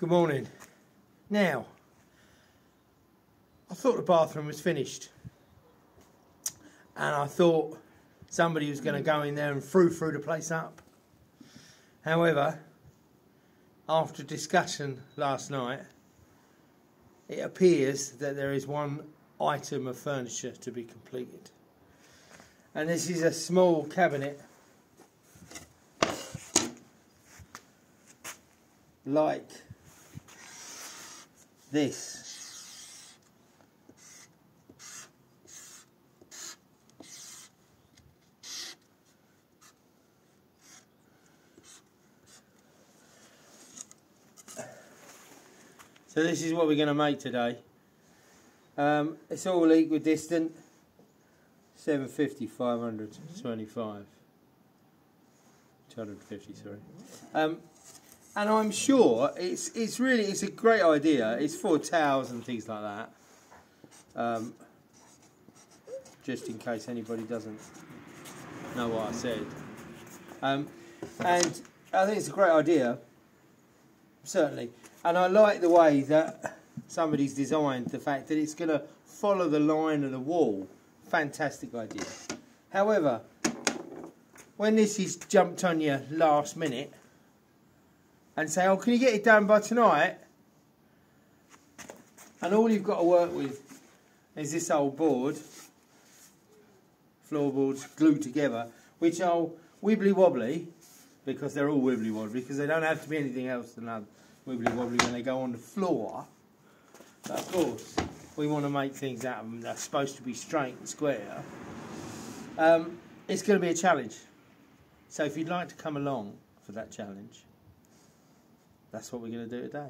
Good morning. Now, I thought the bathroom was finished, and I thought somebody was going to go in there and through the place up. However, after discussion last night, it appears that there is one item of furniture to be completed, and this is a small cabinet like this. So this is what we're going to make today. It's all equidistant. 750, 500, 25, 250, sorry. And I'm sure it's a great idea. It's for towels and things like that. Just in case anybody doesn't know what I said. And I think it's a great idea, certainly. And I like the way that somebody's designed the fact that it's going to follow the line of the wall. Fantastic idea. However, when this is jumped on you last minute, and say, oh, can you get it done by tonight? And all you've got to work with is this old board, floorboards glued together, which are wibbly wobbly, because they're all wibbly wobbly, because they don't have to be anything else than wibbly wobbly when they go on the floor. But of course, we want to make things out of them that are supposed to be straight and square. It's going to be a challenge. So if you'd like to come along for that challenge, that's what we're going to do today.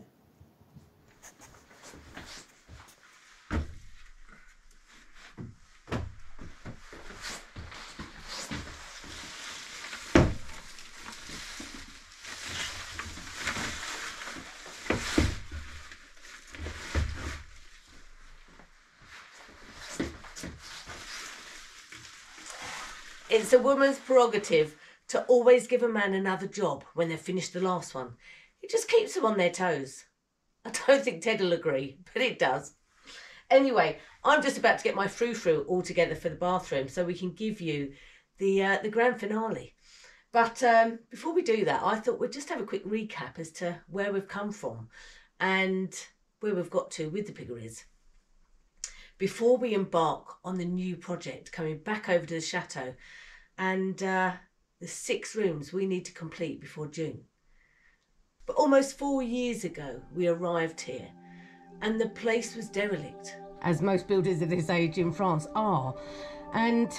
It's a woman's prerogative to always give a man another job when they've finished the last one. It just keeps them on their toes. I don't think Ted will agree, but it does. Anyway, I'm just about to get my frou-frou all together for the bathroom so we can give you the grand finale. But before we do that, I thought we'd just have a quick recap as to where we've come from and where we've got to with the piggeries. Before we embark on the new project, coming back over to the chateau and the 6 rooms we need to complete before June. But almost 4 years ago, we arrived here and the place was derelict, as most builders of this age in France are. And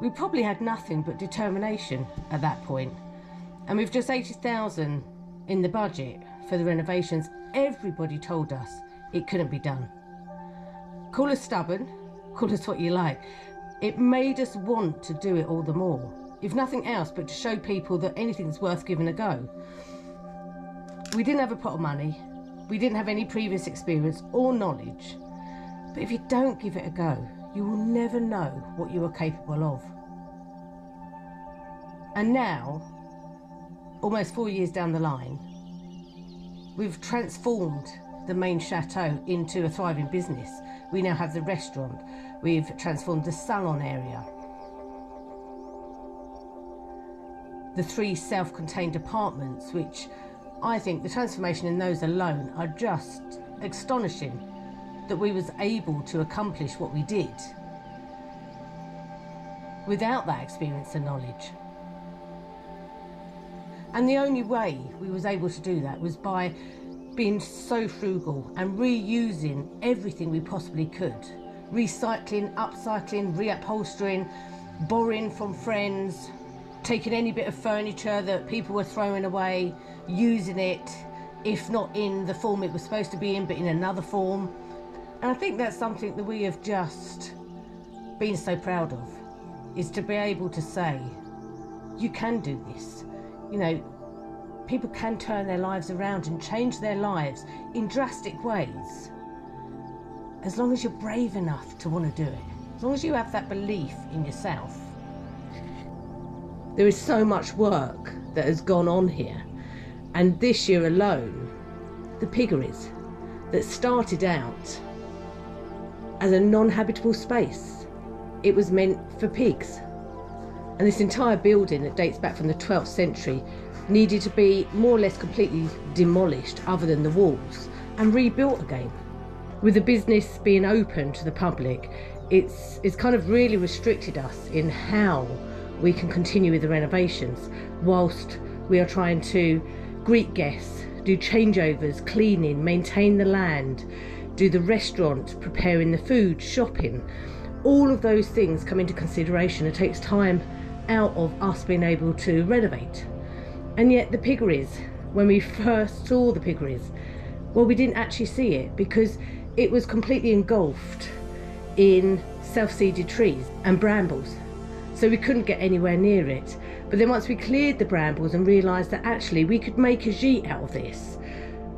we probably had nothing but determination at that point. And with just 80,000 in the budget for the renovations, everybody told us it couldn't be done. Call us stubborn, call us what you like. It made us want to do it all the more, if nothing else but to show people that anything's worth giving a go. We didn't have a pot of money, we didn't have any previous experience or knowledge, but if you don't give it a go, you will never know what you are capable of. And now, almost 4 years down the line, we've transformed the main chateau into a thriving business. We now have the restaurant, we've transformed the salon area, the 3 self-contained apartments, which I think the transformation in those alone are just astonishing, that we was able to accomplish what we did without that experience and knowledge. And the only way we was able to do that was by being so frugal and reusing everything we possibly could. Recycling, upcycling, reupholstering, borrowing from friends, taking any bit of furniture that people were throwing away, using it, if not in the form it was supposed to be in, but in another form. And I think that's something that we have just been so proud of, is to be able to say, you can do this. You know, people can turn their lives around and change their lives in drastic ways, as long as you're brave enough to want to do it, as long as you have that belief in yourself. There is so much work that has gone on here, and this year alone the piggeries that started out as a non-habitable space. It was meant for pigs. And this entire building that dates back from the 12th century needed to be more or less completely demolished other than the walls and rebuilt again. With the business being open to the public, it's kind of really restricted us in how we can continue with the renovations whilst we are trying to greet guests, do changeovers, cleaning, maintain the land, do the restaurant, preparing the food, shopping. All of those things come into consideration. It takes time out of us being able to renovate. And yet the piggeries, when we first saw the piggeries, well, we didn't actually see it because it was completely engulfed in self-seeded trees and brambles, so we couldn't get anywhere near it. But then once we cleared the brambles and realised that actually we could make a gîte out of this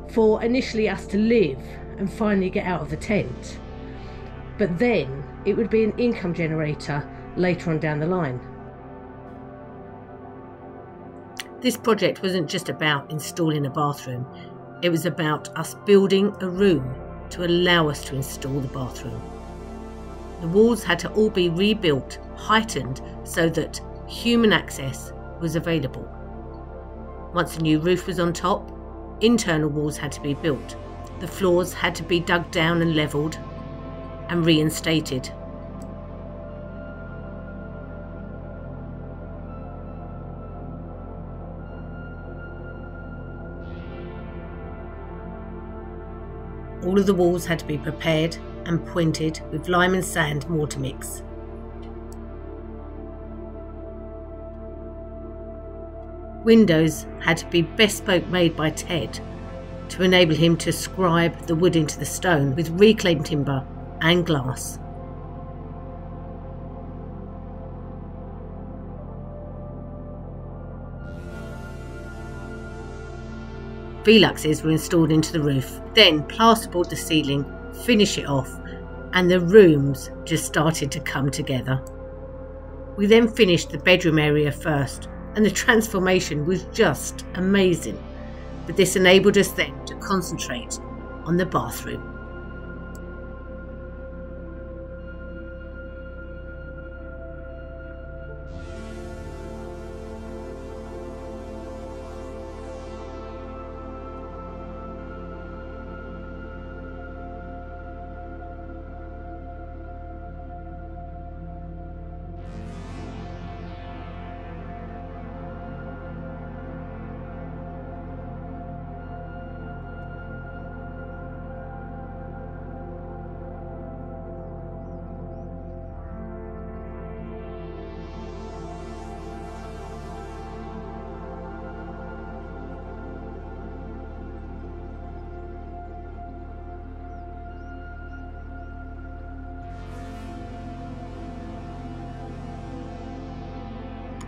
for initially us to live and finally get out of the tent, but then it would be an income generator later on down the line. This project wasn't just about installing a bathroom, it was about us building a room to allow us to install the bathroom. The walls had to all be rebuilt, heightened, so that human access was available. Once the new roof was on top, internal walls had to be built. The floors had to be dug down and levelled and reinstated. All of the walls had to be prepared and pointed with lime and sand mortar mix. Windows had to be bespoke made by Ted to enable him to scribe the wood into the stone with reclaimed timber and glass. Veluxes were installed into the roof, then plasterboard the ceiling, finish it off, and the rooms just started to come together. We then finished the bedroom area first, and the transformation was just amazing. But this enabled us then to concentrate on the bathroom.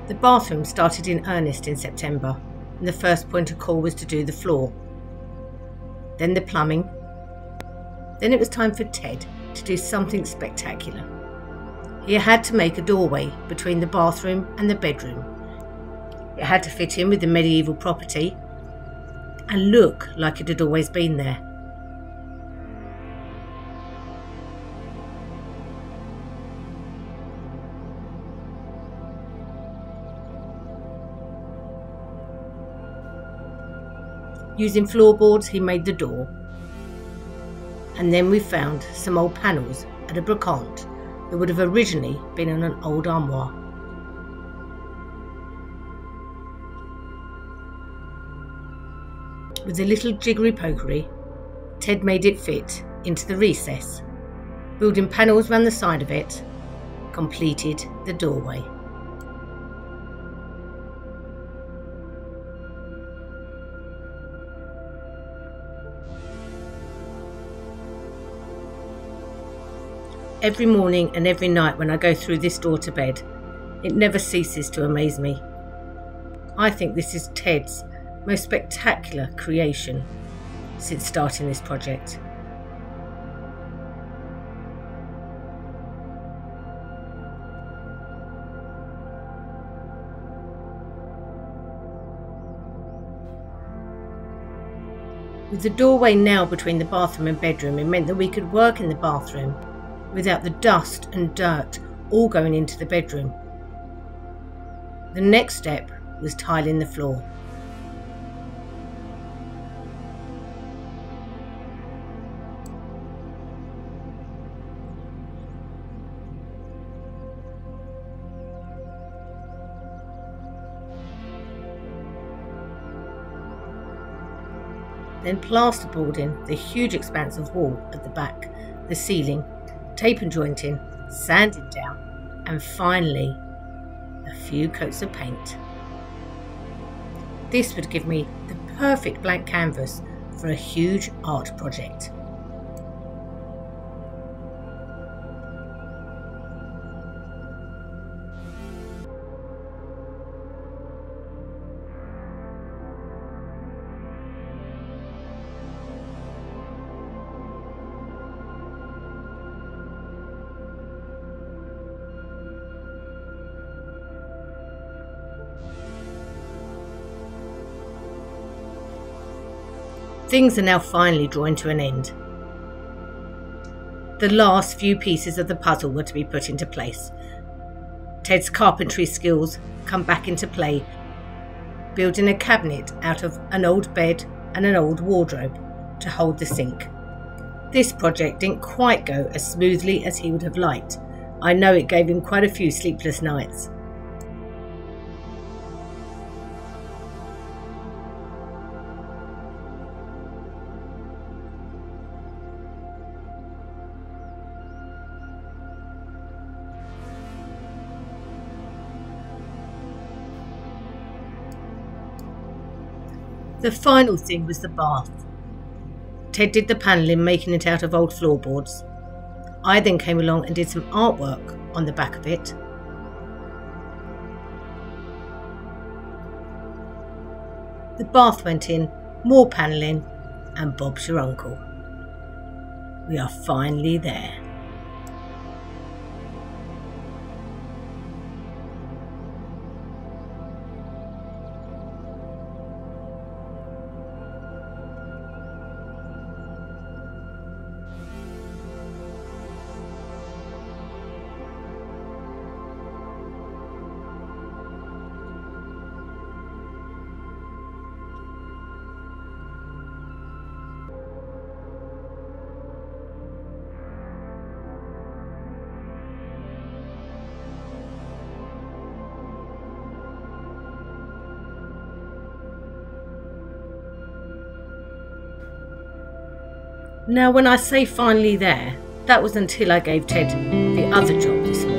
The bathroom started in earnest in September, and the first point of call was to do the floor, then the plumbing. Then it was time for Ted to do something spectacular. He had to make a doorway between the bathroom and the bedroom. It had to fit in with the medieval property and look like it had always been there. Using floorboards, he made the door. And then we found some old panels at a brocante that would have originally been in an old armoire. With a little jiggery-pokery, Ted made it fit into the recess, building panels round the side of it, completed the doorway. Every morning and every night when I go through this door to bed, it never ceases to amaze me. I think this is Ted's most spectacular creation since starting this project. With the doorway now between the bathroom and bedroom, it meant that we could work in the bathroom without the dust and dirt all going into the bedroom. The next step was tiling the floor. Then plasterboarding the huge expanse of wall at the back, the ceiling, tape and jointing, sanding down, and finally a few coats of paint. This would give me the perfect blank canvas for a huge art project. Things are now finally drawing to an end. The last few pieces of the puzzle were to be put into place. Ted's carpentry skills come back into play, building a cabinet out of an old bed and an old wardrobe to hold the sink. This project didn't quite go as smoothly as he would have liked. I know it gave him quite a few sleepless nights. The final thing was the bath. Ted did the panelling, making it out of old floorboards. I then came along and did some artwork on the back of it. The bath went in, more panelling, and Bob's your uncle. We are finally there. Now, when I say finally there, that was until I gave Ted the other job this morning.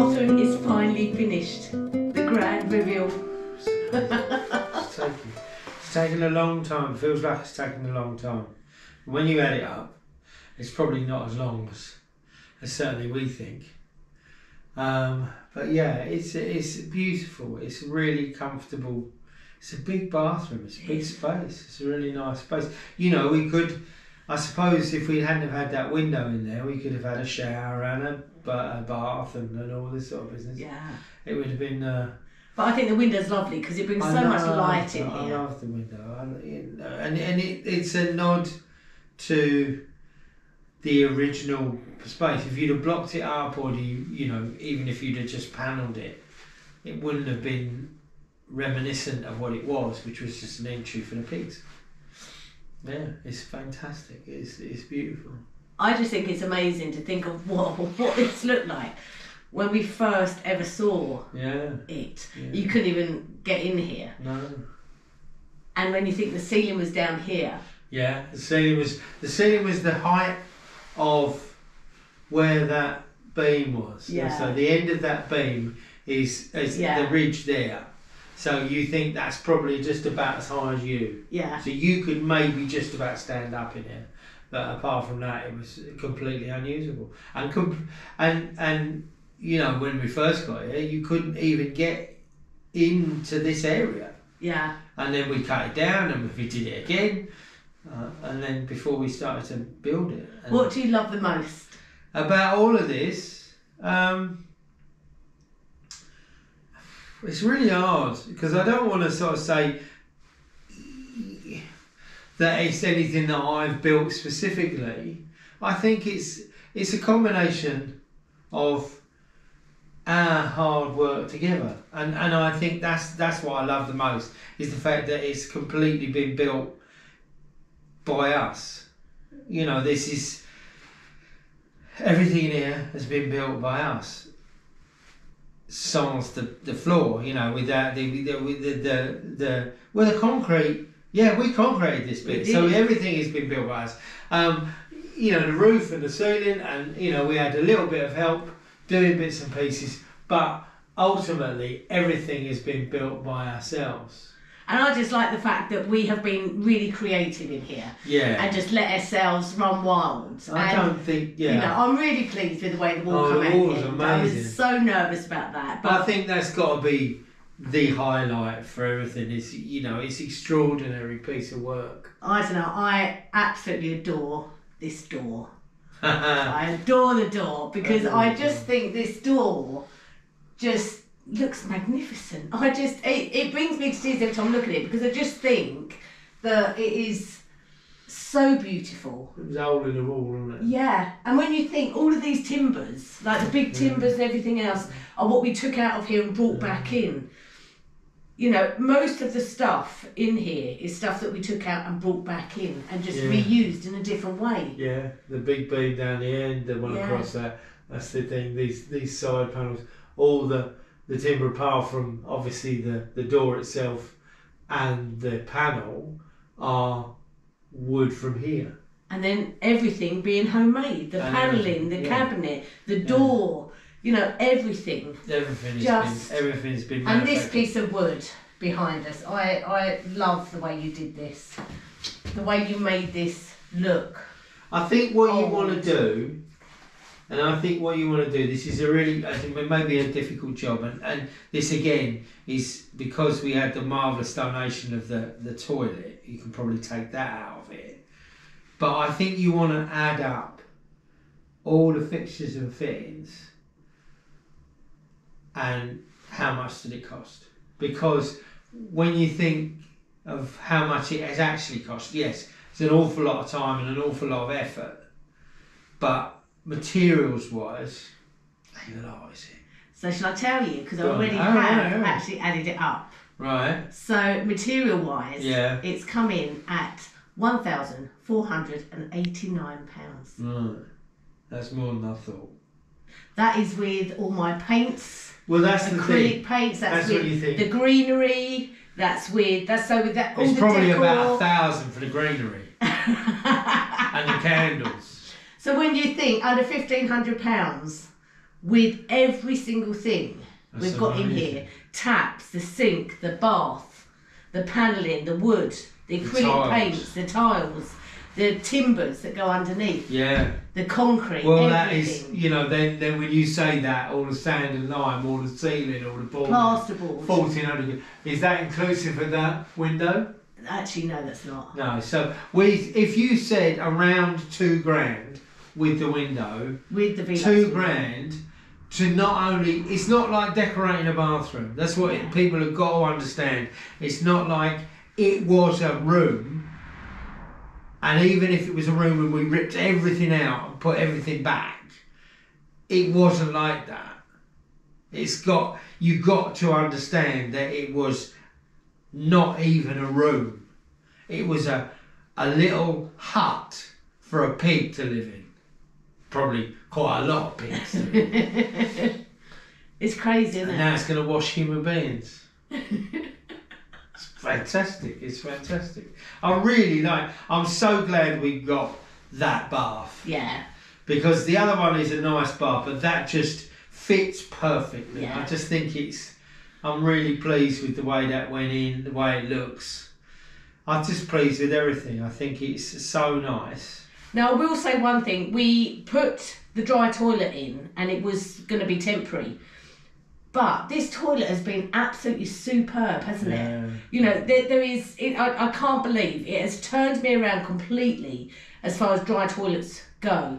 bathroom is finally finished. The grand reveal. It's taken a long time. Feels like it's taken a long time. When you add it up, it's probably not as long as certainly we think. But yeah, it's beautiful. It's really comfortable. It's a big bathroom. It's a big space. It's a really nice space. You know, we could, I suppose, if we hadn't have had that window in there, we could have had a shower and a bath and all this sort of business. Yeah. It would have been. But I think the window's lovely because it brings so much light in here. I love the window, and it's a nod to the original space. If you'd have blocked it up, or you know, even if you'd have just panelled it, it wouldn't have been reminiscent of what it was, which was just an entry for the pigs. Yeah, it's fantastic. It's beautiful. I just think it's amazing to think of what this looked like when we first ever saw it. Yeah. You couldn't even get in here. No. And when you think the ceiling was down here. Yeah, the ceiling was the height of where that beam was. Yeah. So the end of that beam is the ridge there. So you think that's probably just about as high as you. Yeah. So you could maybe just about stand up in it. But apart from that, it was completely unusable. And you know, when we first got here, you couldn't even get into this area. Yeah. And then we cut it down and we did it again. And then before we started to build it. And what do you love the most about all of this? It's really hard because I don't want to sort of say that it's anything that I've built specifically. I think it's a combination of our hard work together, and I think that's what I love the most, is the fact that it's completely been built by us. You know, this is everything in here has been built by us. Sans the floor, you know, without the concrete. Yeah, we concreted this bit, so everything has been built by us. You know, the roof and the ceiling, and you know, we had a little bit of help doing bits and pieces, but ultimately everything has been built by ourselves. And I just like the fact that we have been really creative in here. Yeah. And just let ourselves run wild. I don't think, you know, I'm really pleased with the way the wall came out. The wall's amazing. I was so nervous about that. But I think that's got to be the highlight for everything. Is, you know, it's extraordinary piece of work. I don't know, I absolutely adore this door. I adore the door because I just think this door just looks magnificent. It brings me to tears every time I look at it because I just think that it is so beautiful. It was a hole in the wall, wasn't it? Yeah, and when you think all of these timbers, like the big timbers and everything else, are what we took out of here and brought back in. You know, most of the stuff in here is stuff that we took out and brought back in and just reused in a different way. Yeah, the big beam down the end, the one across that's the thing. These side panels, all the timber, apart from obviously the door itself and the panel, are wood from here. And then everything being homemade, the panelling, the cabinet, the door. You know, everything. Everything's been and this piece of wood behind us, I love the way you did this. The way you made this look. I think what you want to do, this is a really, I think it may be a difficult job, and this again is because we had the marvellous donation of the toilet. You can probably take that out of it. But I think you want to add up all the fixtures and fittings and how much did it cost? Because when you think of how much it has actually cost, yes, it's an awful lot of time and an awful lot of effort, but materials wise, ain't a lot, is it? So shall I tell you? Because I already have actually added it up. Right. So material wise, it's come in at £1,489. Right. That's more than I thought. That is with all my paints. Well, that's the thing. Acrylic paints. That's what with you think. The greenery. That's with that. All it's the probably decor. about 1,000 for the greenery and the candles. So when you think under £1,500 with every single thing That's we've got in amazing. here. Taps, the sink, the bath, the panelling, the wood, the acrylic paints, the tiles, the timbers that go underneath. Yeah. The concrete, well, everything. that is, you know, then when you say that, all the sand and lime, all the ceiling, all the board, plasterboard, 1,400. Is that inclusive of that window? Actually, no, that's not. No. So if you said around £2,000 with the window, with the £2,000 to not only, it's not like decorating a bathroom. That's what people have got to understand. It's not like it was a room. And even if it was a room and we ripped everything out and put everything back, it wasn't like that. You've got to understand that it was not even a room. It was a little hut for a pig to live in. Probably quite a lot of pigs. It's crazy, isn't it? And now it's going to wash human beings. Fantastic, it's fantastic. I'm so glad we got that bath. Yeah. Because the other one is a nice bath, but that just fits perfectly. Yeah. I just think I'm really pleased with the way that went in, the way it looks. I'm just pleased with everything. I think it's so nice. Now, I will say one thing. We put the dry toilet in and it was going to be temporary. But this toilet has been absolutely superb, hasn't it? You know, there is... I can't believe it has turned me around completely as far as dry toilets go.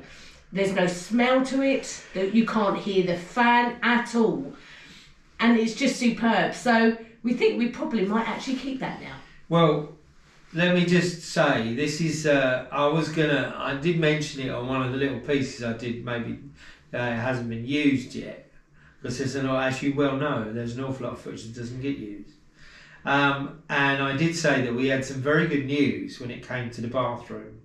There's no smell to it. You can't hear the fan at all. And it's just superb. So we think we probably might actually keep that now. Well, let me just say, this is... I did mention it on one of the little pieces I did. Maybe it hasn't been used yet. Because as you well know, there's an awful lot of footage that doesn't get used. And I did say that we had some very good news when it came to the bathroom.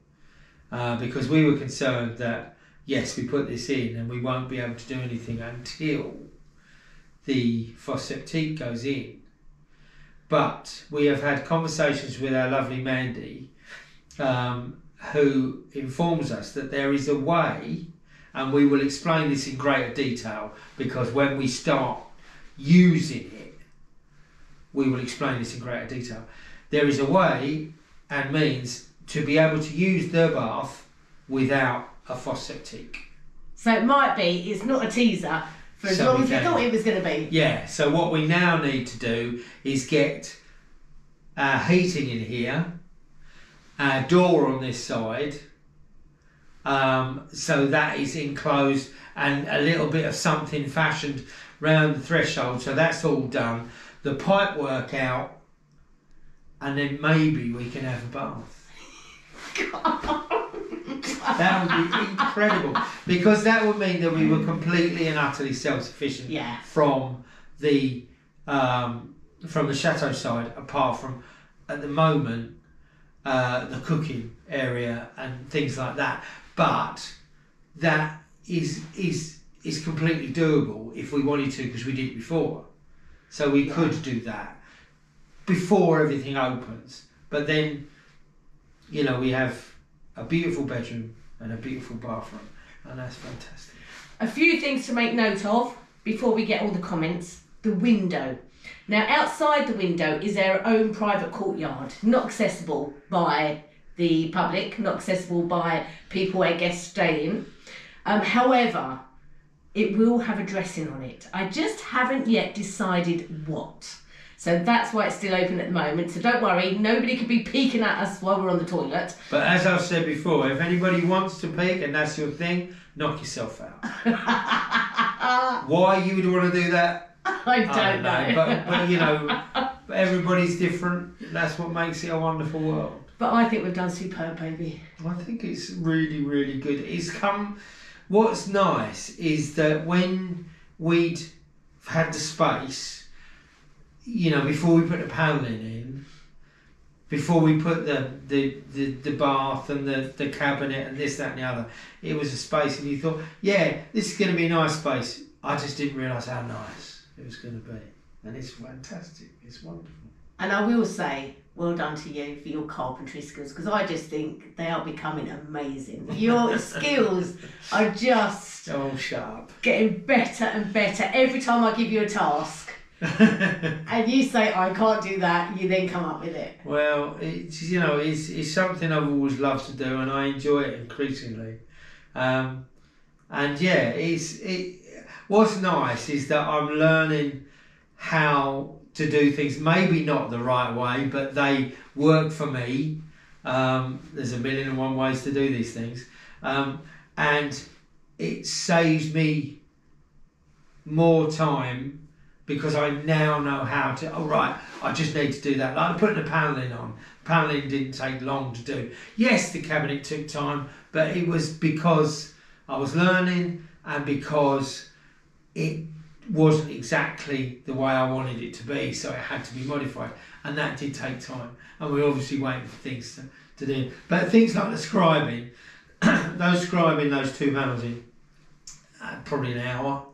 Because we were concerned that, yes, we put this in and we won't be able to do anything until the fosse septique goes in. But we have had conversations with our lovely Mandy, who informs us that there is a way. And we will explain this in greater detail because when we start using it, we will explain this in greater detail. There is a way and means to be able to use the bath without a fosse septique. So it might be, it's not a teaser for as long as we thought it was going to be. Yeah, so what we now need to do is get our heating in here, our door on this side, so that is enclosed and a little bit of something fashioned round the threshold, so that's all done. The pipe work out, and then maybe we can have a bath. That would be incredible, because that would mean that we were completely and utterly self-sufficient from the Chateau side, apart from at the moment the cooking area and things like that. But that is completely doable if we wanted to, because we did it before. So we could do that before everything opens. But then, you know, we have a beautiful bedroom and a beautiful bathroom, and that's fantastic. A few things to make note of before we get all the comments. The window. Now, outside the window is our own private courtyard, not accessible by the public, not accessible by people where guests stay in. However, it will have a dressing on it. I just haven't yet decided what. So that's why it's still open at the moment. So don't worry, nobody can be peeking at us while we're on the toilet. But as I've said before, if anybody wants to peek and that's your thing, knock yourself out. Why you would want to do that? I don't know. But you know, everybody's different. That's what makes it a wonderful world. But I think we've done superb, baby. I think it's really, really good. What's nice is that when we'd had the space, you know, before we put the paneling in, before we put the bath and the cabinet and this, that and the other, it was a space and you thought, yeah, this is going to be a nice space. I just didn't realise how nice it was going to be. And it's fantastic. It's wonderful. And I will say, well done to you for your carpentry skills, because I just think they are becoming amazing. Your skills are just shut up. Getting better and better every time I give you a task. And you say, I can't do that, you then come up with it. Well, it's something I've always loved to do, and I enjoy it increasingly. And yeah, what's nice is that I'm learning how to do things, maybe not the right way, but they work for me. There's a million and one ways to do these things. And it saves me more time because I now know how to, I just need to do that. Like putting the panelling on. Panelling didn't take long to do. Yes, the cabinet took time, but it was because I was learning and because it wasn't exactly the way I wanted it to be, so it had to be modified, and that did take time, and we're obviously waiting for things to do. But things like the scribing, scribing those two panels in probably an hour,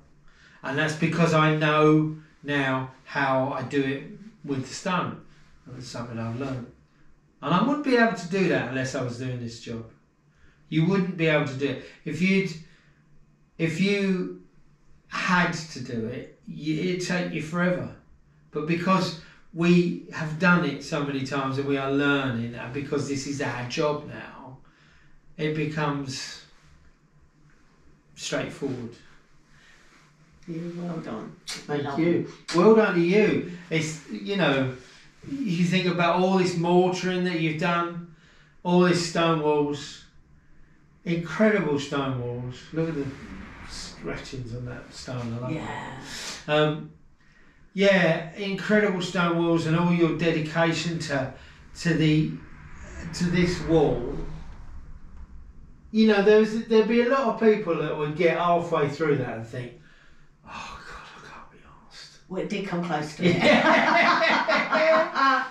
and that's because I know now how I do it with the stone, and it's something I've learned. And I wouldn't be able to do that unless I was doing this job. You wouldn't be able to do it if you had to do it, it'd take you forever. But because we have done it so many times and we are learning, and because this is our job now, it becomes straightforward. Well done. Thank you. Well done to you. It's, you think about all this mortaring that you've done, all these stone walls, incredible stone walls. Look at the scratchings on that stone. I love that. Incredible stone walls, and all your dedication to this wall. There'd be a lot of people that would get halfway through that and think, oh God, I can't be arsed. Well, it did come close to it.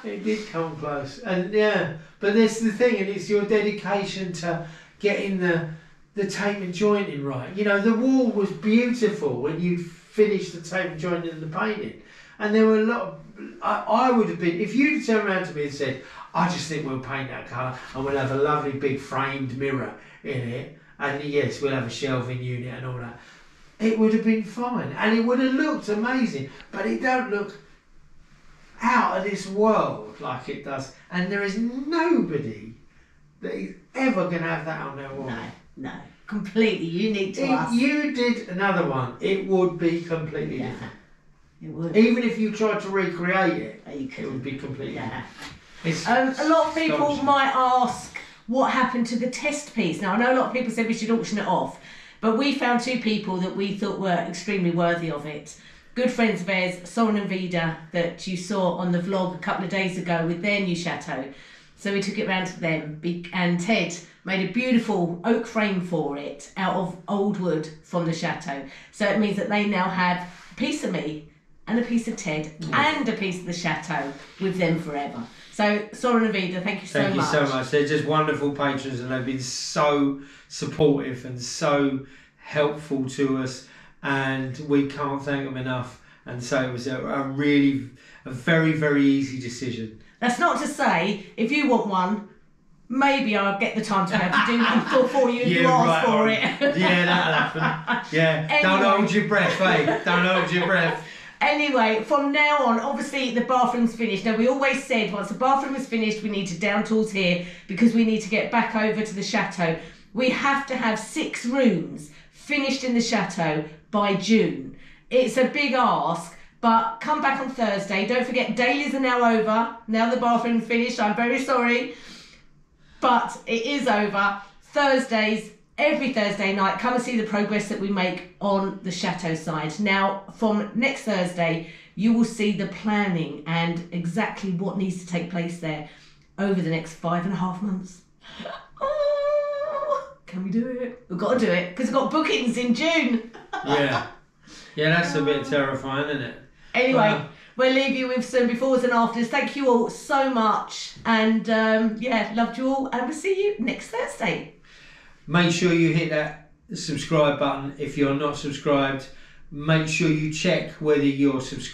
It did come close, and but that's the thing, and it's your dedication to getting the tape and jointing right. The wall was beautiful when you finished the tape and jointing and the painting, and there were a lot of, I would have been, if you'd turned around to me and said, I just think we'll paint that colour and we'll have a lovely big framed mirror in it, and yes, we'll have a shelving unit and all that, it would have been fine and it would have looked amazing, but it don't look out of this world like it does, and there is nobody that is ever going to have that on their wall. No, completely unique to us. If you did another one, it would be completely different. It would. Even if you tried to recreate it, it would be completely different. A lot of people might ask what happened to the test piece. Now, I know a lot of people said we should auction it off, but we found two people that we thought were extremely worthy of it. Good friends of ours, Soren and Vida, that you saw on the vlog a couple of days ago with their new chateau. So we took it round to them, and Ted made a beautiful oak frame for it out of old wood from the chateau. So it means that they now have a piece of me and a piece of Ted and a piece of the chateau with them forever. So Soren and Vida, thank you so much. Thank you so much. They're just wonderful patrons, and they've been so supportive and so helpful to us, and we can't thank them enough. And so it was a very, very easy decision. That's not to say, if you want one, maybe I'll get the time to be able to do one for you if you ask for it. Yeah, that'll happen. Yeah, anyway. Don't hold your breath, eh? Don't hold your breath. Anyway, from now on, obviously the bathroom's finished. Now, we always said once the bathroom is finished, we need to down tools here because we need to get back over to the chateau. We have to have 6 rooms finished in the chateau by June. It's a big ask. But come back on Thursday. Don't forget, dailies are now over. Now the bathroom's finished. I'm very sorry. But it is over. Thursdays, every Thursday night, come and see the progress that we make on the chateau side. Now, from next Thursday, you will see the planning and exactly what needs to take place there over the next 5.5 months. Oh, can we do it? We've got to do it because we've got bookings in June. Yeah, that's a bit terrifying, isn't it? Anyway, we'll leave you with some befores and afters. Thank you all so much. And loved you all. And we'll see you next Thursday. Make sure you hit that subscribe button if you're not subscribed. Make sure you check whether you're subscribed.